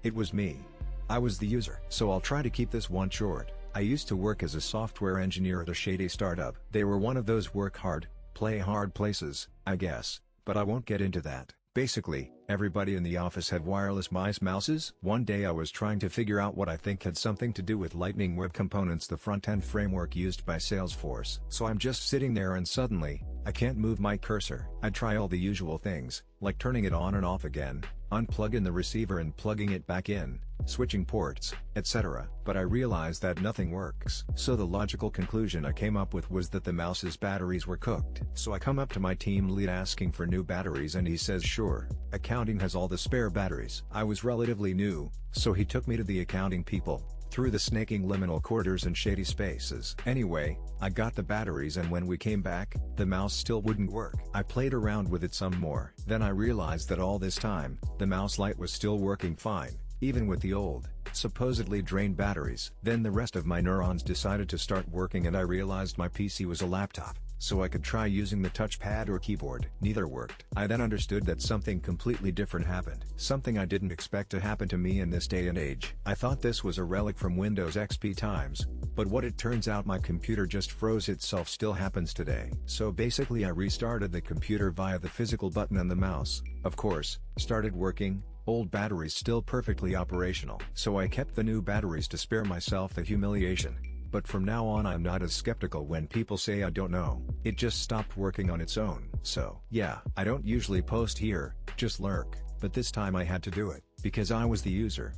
It was me. I was the user. So I'll try to keep this one short. I used to work as a software engineer at a shady startup. They were one of those work hard, play hard places, I guess, but I won't get into that. Basically, everybody in the office had wireless mice mouses. One day I was trying to figure out what I think had something to do with Lightning Web Components, the front-end framework used by Salesforce. So I'm just sitting there and suddenly, I can't move my cursor. I try all the usual things, like turning it on and off again, unplugging the receiver and plugging it back in, switching ports, etc. But I realized that nothing works. So the logical conclusion I came up with was that the mouse's batteries were cooked. So I come up to my team lead asking for new batteries and he says sure, accounting has all the spare batteries. I was relatively new, so he took me to the accounting people, through the snaking liminal corridors and shady spaces. Anyway, I got the batteries and when we came back, the mouse still wouldn't work. I played around with it some more. Then I realized that all this time, the mouse light was still working fine, even with the old, supposedly drained batteries. Then the rest of my neurons decided to start working and I realized my PC was a laptop, so I could try using the touchpad or keyboard. Neither worked. I then understood that something completely different happened. Something I didn't expect to happen to me in this day and age. I thought this was a relic from Windows XP times, but what it turns out my computer just froze itself still happens today. So basically I restarted the computer via the physical button and the mouse, of course, started working, old batteries still perfectly operational. So I kept the new batteries to spare myself the humiliation. But from now on I'm not as skeptical when people say I don't know. It just stopped working on its own. So yeah, I don't usually post here, just lurk, but this time I had to do it, because I was the user.